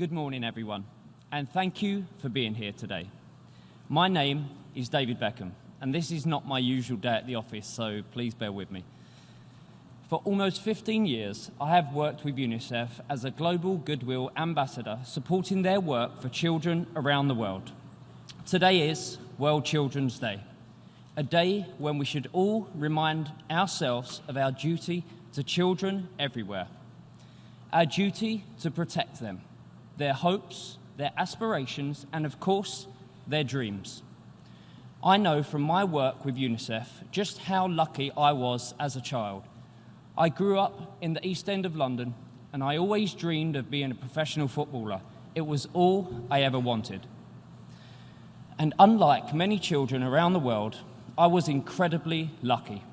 Good morning, everyone, and thank you for being here today. My name is David Beckham, and this is not my usual day at the office, so please bear with me. For almost 15 years, I have worked with UNICEF as a global goodwill ambassador, supporting their work for children around the world. Today is World Children's Day, a day when we should all remind ourselves of our duty to children everywhere, our duty to protect them, their hopes, their aspirations, and of course, their dreams. I know from my work with UNICEF just how lucky I was as a child. I grew up in the East End of London, and I always dreamed of being a professional footballer. It was all I ever wanted. And unlike many children around the world, I was incredibly lucky.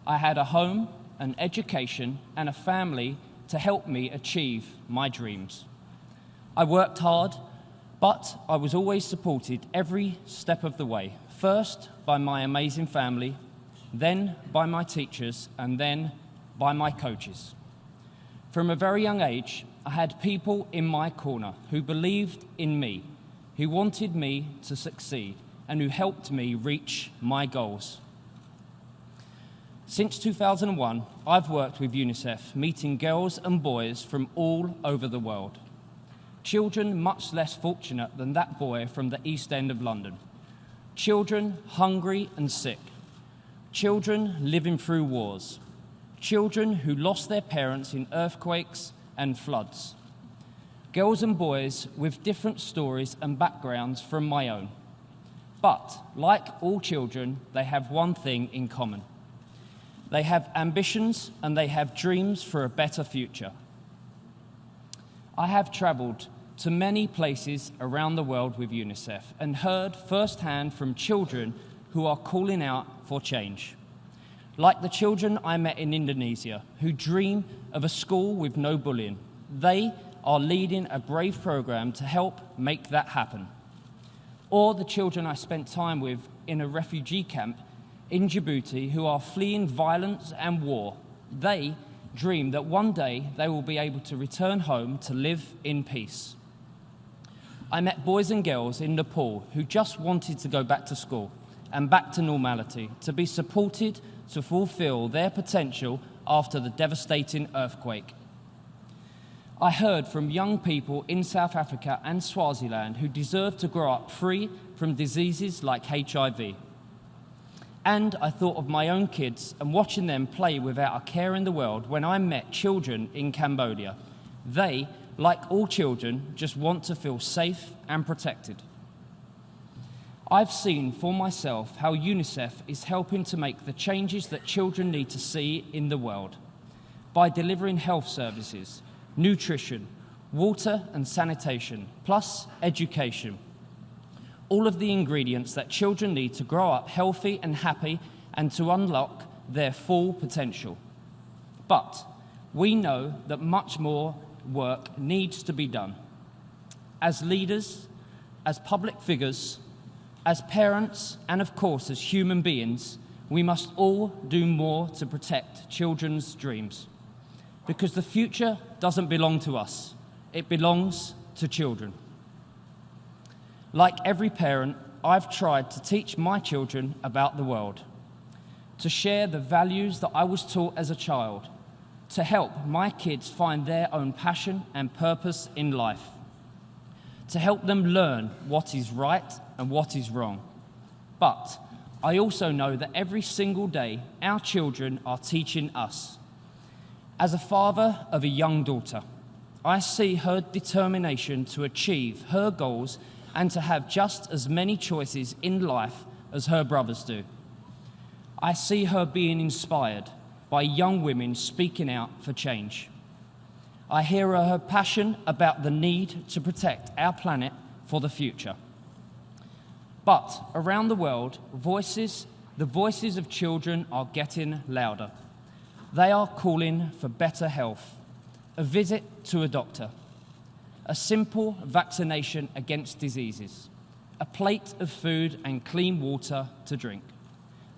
I had a home, an education, and a family to help me achieve my dreams. I worked hard, but I was always supported every step of the way, first by my amazing family, then by my teachers, and then by my coaches. From a very young age, I had people in my corner who believed in me, who wanted me to succeed, and who helped me reach my goals. Since 2001, I've worked with UNICEF, meeting girls and boys from all over the world. Children much less fortunate than that boy from the East End of London. Children hungry and sick. Children living through wars. Children who lost their parents in earthquakes and floods. Girls and boys with different stories and backgrounds from my own. But, like all children, they have one thing in common. They have ambitions and they have dreams for a better future. I have travelled to many places around the world with UNICEF and heard firsthand from children who are calling out for change. Like the children I met in Indonesia who dream of a school with no bullying. They are leading a brave program to help make that happen. Or the children I spent time with in a refugee camp in Djibouti who are fleeing violence and war. They dream that one day they will be able to return home to live in peace. I met boys and girls in Nepal who just wanted to go back to school and back to normality, to be supported to fulfill their potential after the devastating earthquake. I heard from young people in South Africa and Swaziland who deserve to grow up free from diseases like HIV. And I thought of my own kids and watching them play without a care in the world when I met children in Cambodia. They, like all children, just want to feel safe and protected. I've seen for myself how UNICEF is helping to make the changes that children need to see in the world by delivering health services, nutrition, water and sanitation, plus education. All of the ingredients that children need to grow up healthy and happy and to unlock their full potential. But we know that much more work needs to be done. As leaders, as public figures, as parents, and of course as human beings, we must all do more to protect children's dreams. Because the future doesn't belong to us, it belongs to children. Like every parent, I've tried to teach my children about the world, to share the values that I was taught as a child, to help my kids find their own passion and purpose in life, to help them learn what is right and what is wrong. But I also know that every single day, our children are teaching us. As a father of a young daughter, I see her determination to achieve her goals and to have just as many choices in life as her brothers do. I see her being inspired by young women speaking out for change. I hear her passion about the need to protect our planet for the future. But around the world, the voices of children are getting louder. They are calling for better health, a visit to a doctor, a simple vaccination against diseases, a plate of food and clean water to drink.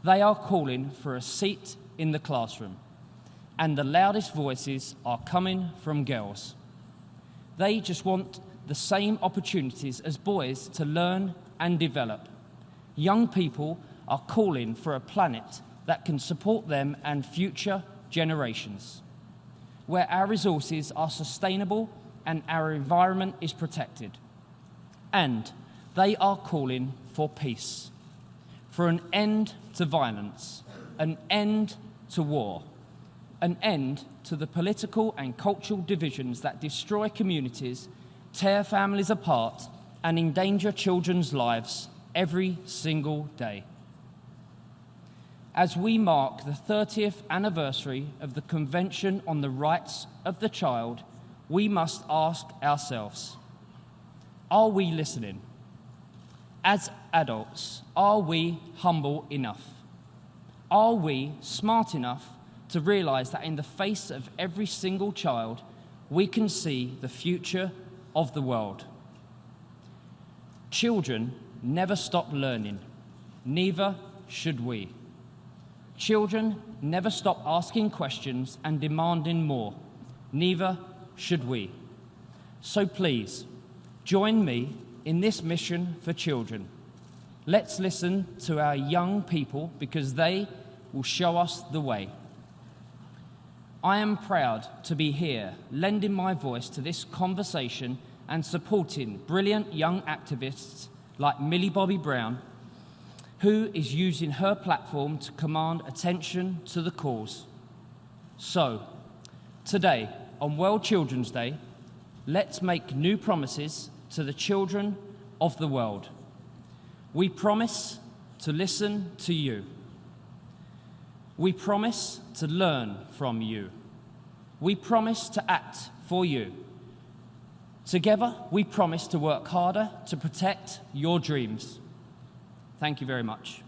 They are calling for a seat in the classroom, and the loudest voices are coming from girls. They just want the same opportunities as boys to learn and develop. Young people are calling for a planet that can support them and future generations, where our resources are sustainable and our environment is protected. And they are calling for peace, for an end to violence, an end to war, an end to the political and cultural divisions that destroy communities, tear families apart, and endanger children's lives every single day. As we mark the 30th anniversary of the Convention on the Rights of the Child, we must ask ourselves, are we listening? As adults, are we humble enough? Are we smart enough to realise that in the face of every single child, we can see the future of the world? Children never stop learning, neither should we. Children never stop asking questions and demanding more, neither should we. So please, join me in this mission for children. Let's listen to our young people because they will show us the way. I am proud to be here, lending my voice to this conversation and supporting brilliant young activists like Millie Bobby Brown, who is using her platform to command attention to the cause. So, today, on World Children's Day, let's make new promises to the children of the world. We promise to listen to you. We promise to learn from you. We promise to act for you. Together, we promise to work harder to protect your dreams. Thank you very much.